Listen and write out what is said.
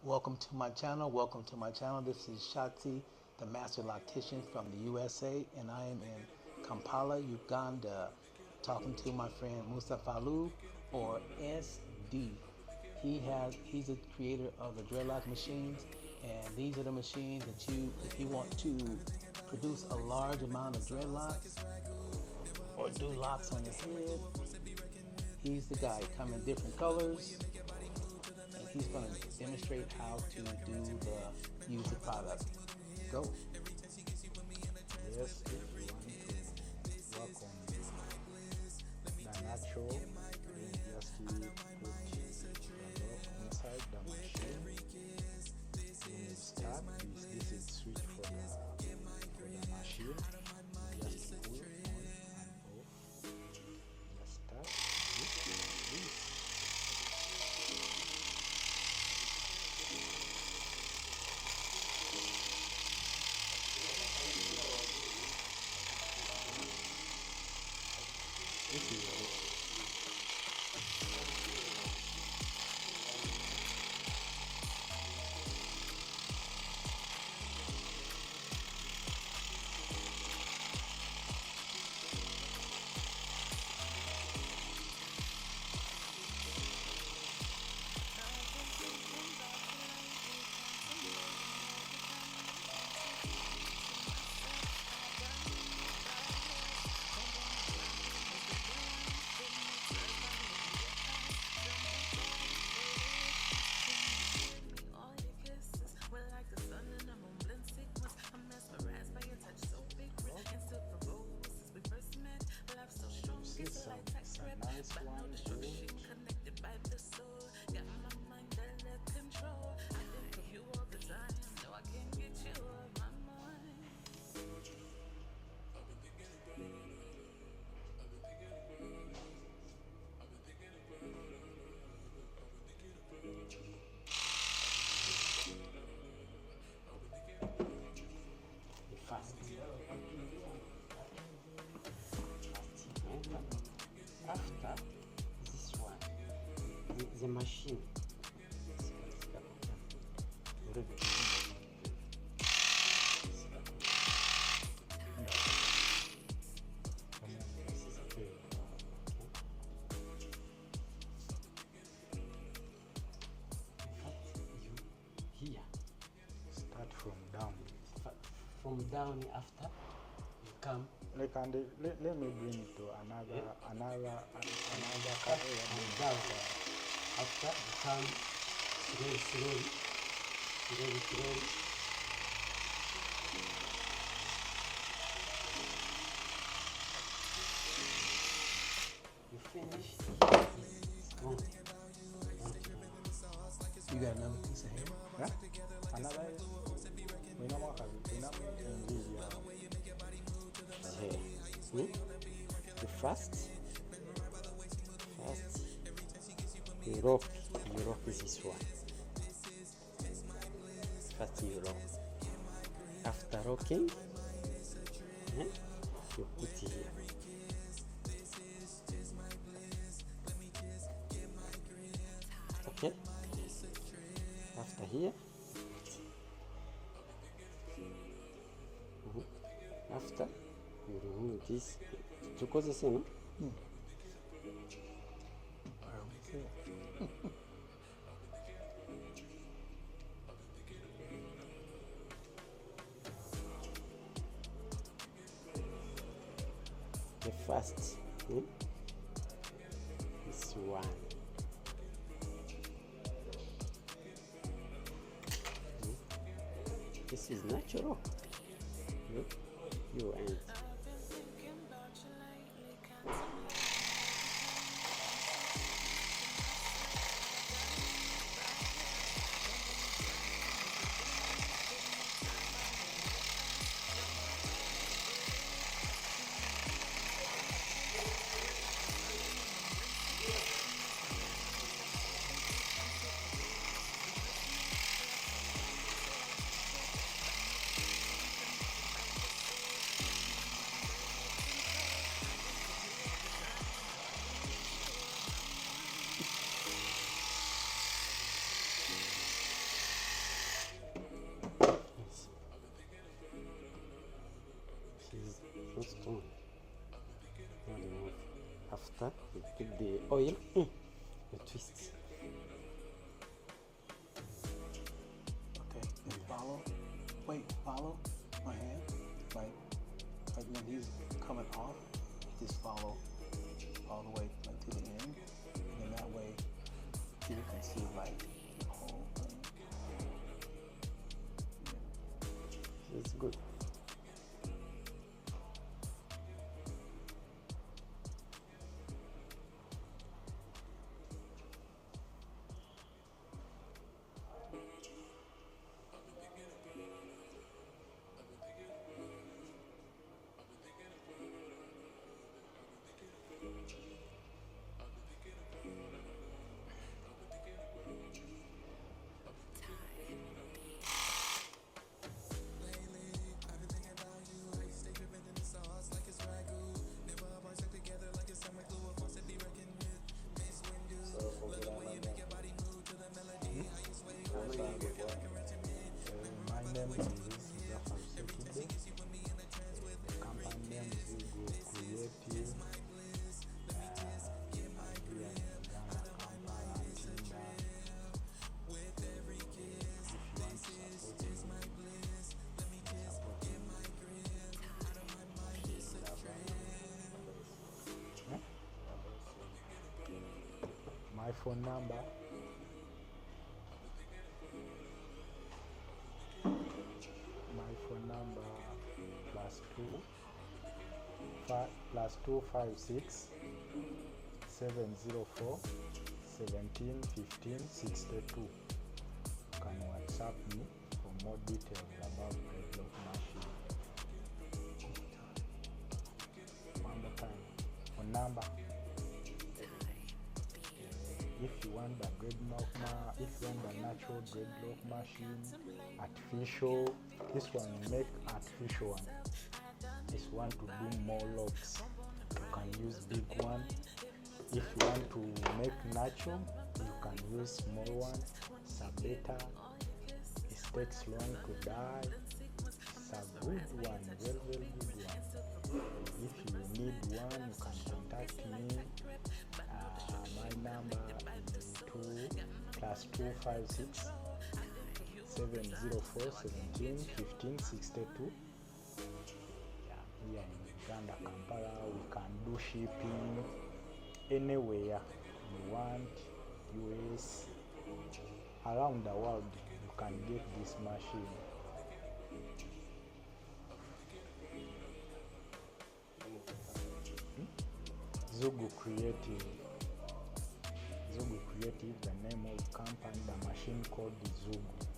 Welcome to my channel. Welcome to my channel. This is Shati, the Master Loctician from the USA, and I am in Kampala, Uganda, talking to my friend Mustafa Lu, or SD. He's the creator of the Dreadlock machines, and these are the machines that if you want to produce a large amount of dreadlocks or do locks on your head, he's the guy. Come in different colors, and he's going to demonstrate how to use the product. Go. Yes, if you want to work on the natural, you just put the lock inside the machine. When you start, this is switch for the machine. You just pull on and off. Just start this. This is some nice one too. Fast. After this one, the machine. Here, start from down. From down after you come. Let me bring it to another cut. Down. After you come slowly. You finish. Strong. You got another piece of hair? Yeah? Another the first you rock this one. First you rock. After rocking, you put here. Okay? After here, after you remove this. Tuko the same. The first, this one. This is natural. You and We put the oil. You twist. Okay, and follow. Wait, follow my hand. Like when he's coming off, just follow all the way like to the end, and then that way people can see like the whole thing. It's good. My name is Zafar. The company name is ZUGU Creative. My phone number +256 704 17 15 62. You can WhatsApp me for more details about Dreadlock Machine. One more time. Phone number. If you want the natural dreadlock machine, artificial, this one make artificial one. This one to do more locks, you can use big one. If you want to make natural, you can use small one. It's a better, it takes long to dye. It's a good one, very good one. If you need one, you can contact me. My number is +256 704 17 15 62. Here in Uganda, Kampala, we can do shipping anywhere you want, US, around the world. You can get this machine. ZUGU Creative. ZUGU Creative, the name of the company. The machine called is ZUGU.